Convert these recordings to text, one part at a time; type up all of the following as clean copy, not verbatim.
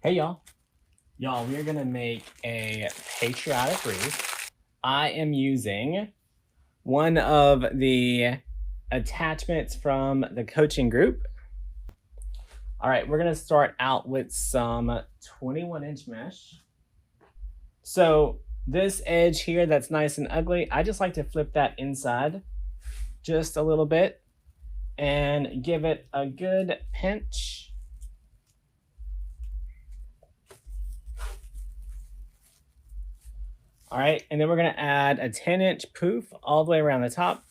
Hey y'all. Y'all, we are gonna make a patriotic wreath. I am using one of the attachments from the coaching group. All right, we're gonna start out with some 21-inch mesh. So this edge here that's nice and ugly, I just like to flip that inside just a little bit and give it a good pinch. All right, and then we're gonna add a 10-inch poof all the way around the top.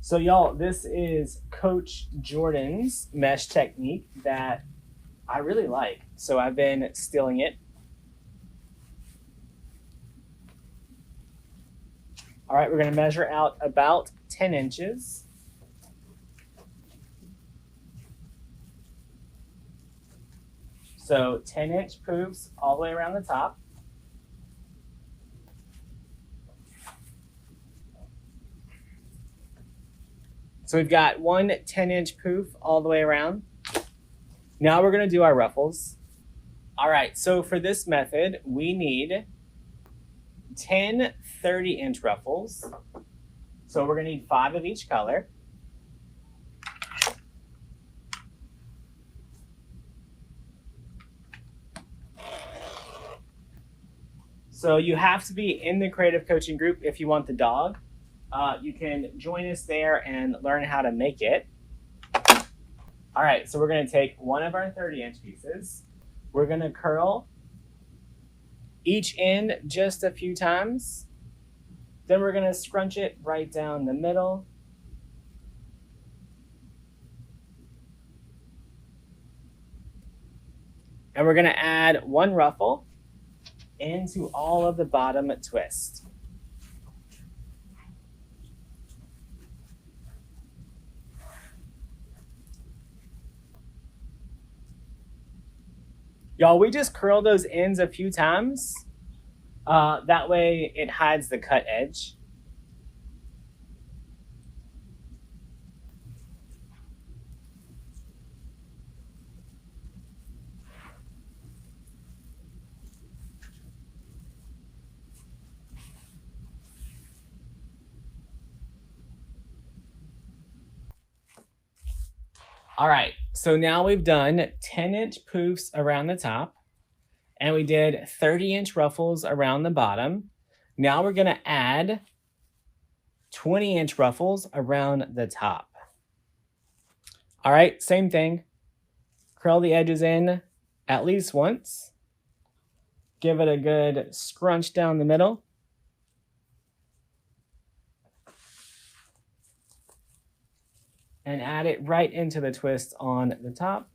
So y'all, this is Coach Jordan's mesh technique that I really like. So I've been stealing it. All right, we're gonna measure out about 10 inches. So 10-inch poofs all the way around the top. So we've got one 10-inch poof all the way around. Now we're gonna do our ruffles. All right, so for this method, we need 10 30-inch ruffles. So we're gonna need 5 of each color. So you have to be in the creative coaching group if you want the dog. You can join us there and learn how to make it. All right, so we're gonna take one of our 30-inch pieces. We're gonna curl each end just a few times. Then we're gonna scrunch it right down the middle. And we're gonna add one ruffle into all of the bottom twist. Y'all, we just curl those ends a few times. That way it hides the cut edge. All right, so now we've done 10-inch poofs around the top, and we did 30-inch ruffles around the bottom. Now we're gonna add 20-inch ruffles around the top. All right, same thing. Curl the edges in at least once. Give it a good scrunch down the middle. And add it right into the twist on the top.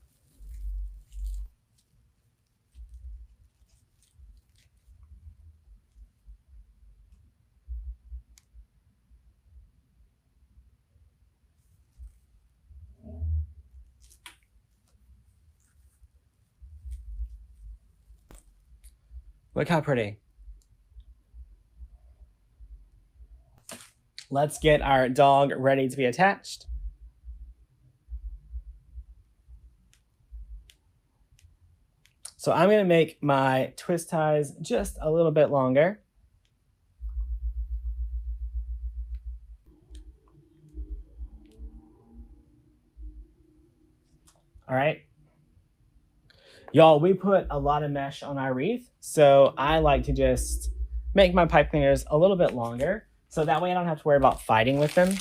Look how pretty. Let's get our dog ready to be attached. So I'm gonna make my twist ties just a little bit longer. All right. Y'all, we put a lot of mesh on our wreath, so I like to just make my pipe cleaners a little bit longer, so that way I don't have to worry about fighting with them.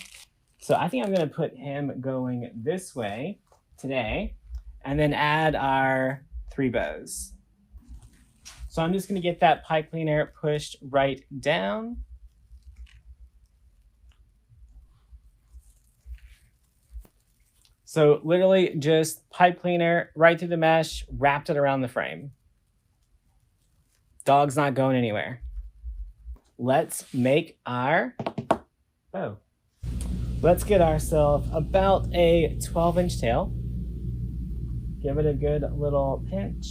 So I think I'm gonna put him going this way today, and then add our 3 bows. So I'm just gonna get that pipe cleaner pushed right down. So literally just pipe cleaner right through the mesh, wrapped it around the frame. Dog's not going anywhere. Let's make our bow. Let's get ourselves about a 12-inch tail. Give it a good little pinch.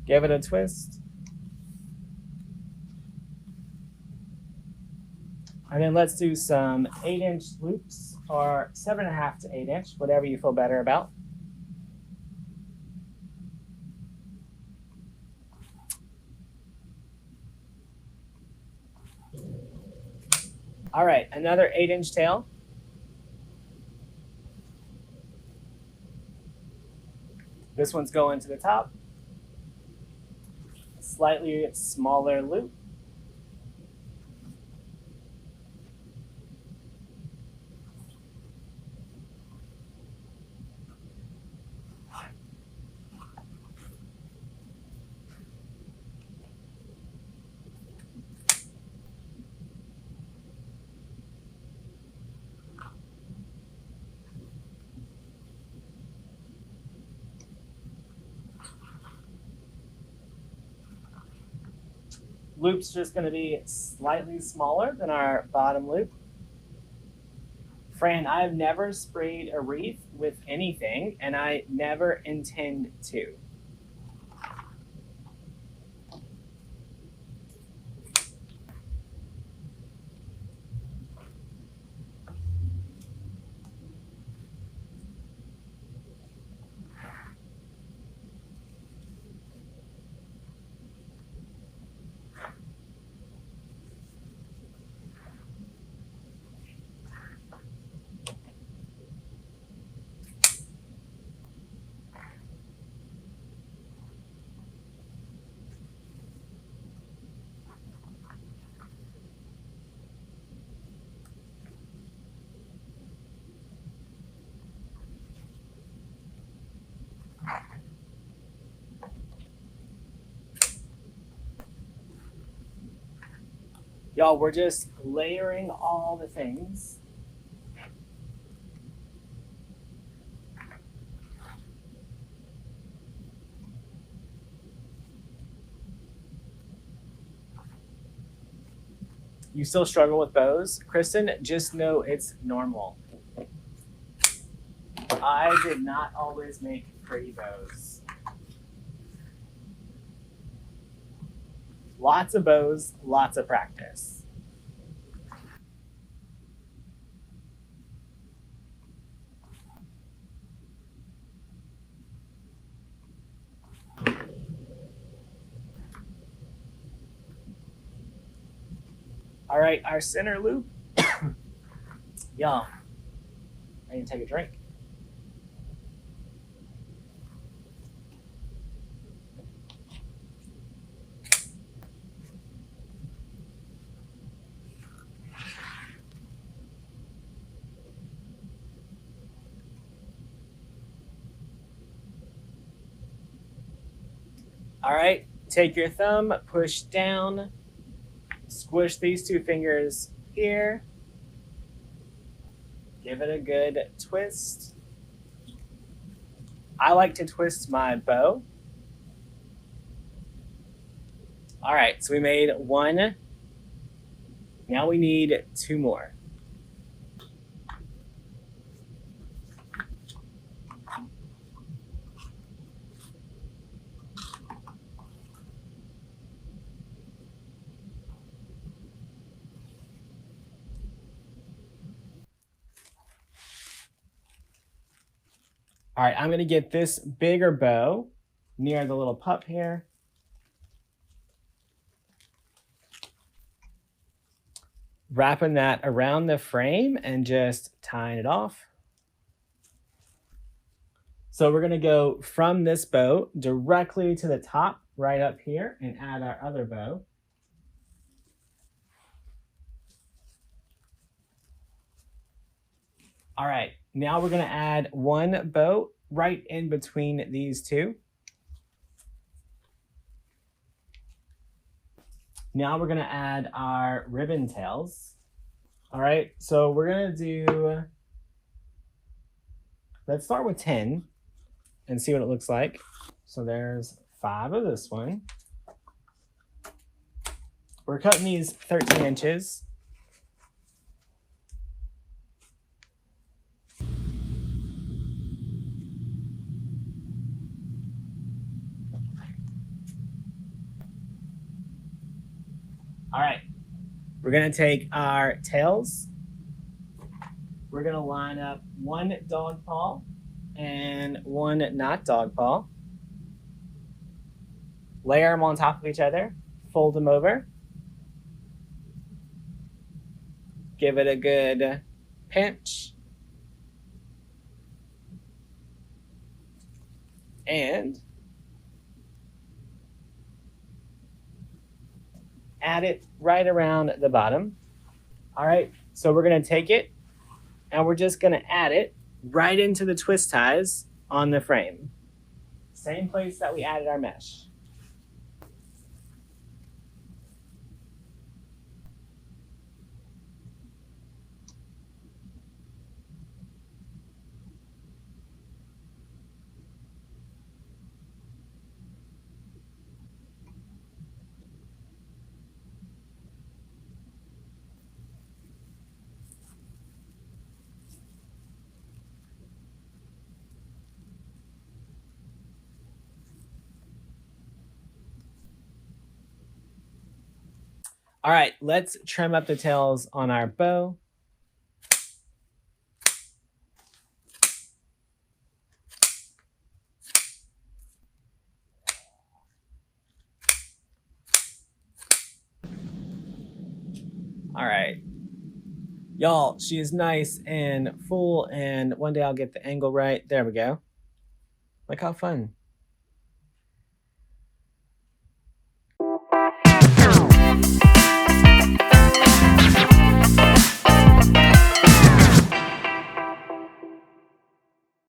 Give it a twist. And then let's do some 8-inch loops, or 7.5 to 8-inch, whatever you feel better about. All right, another 8-inch tail. This one's going to the top. Slightly smaller loop. Loop's just going to be slightly smaller than our bottom loop. Fran, I've never sprayed a wreath with anything, and I never intend to. Y'all, we're just layering all the things. You still struggle with bows? Kristen, just know it's normal. I did not always make pretty bows. Lots of bows, lots of practice. All right, our center loop. Y'all, I need to take a drink. All right, take your thumb, push down, squish these two fingers here. Give it a good twist. I like to twist my bow. All right, so we made one. Now we need two more. All right, I'm gonna get this bigger bow near the little pup here. Wrapping that around the frame and just tying it off. So we're gonna go from this bow directly to the top right up here and add our other bow. All right, now we're gonna add one bow right in between these two. Now we're gonna add our ribbon tails. All right, so we're gonna do, let's start with 10 and see what it looks like. So there's 5 of this one. We're cutting these 13 inches. All right, We're gonna take our tails. We're gonna line up one dog paw and one not dog paw. Layer them on top of each other, fold them over. Give it a good pinch. And add it right around the bottom. All right, so we're gonna take it and we're just gonna add it right into the twist ties on the frame. Same place that we added our mesh. All right, let's trim up the tails on our bow. All right. Y'all, she is nice and full, and one day I'll get the angle right. There we go. Look how fun.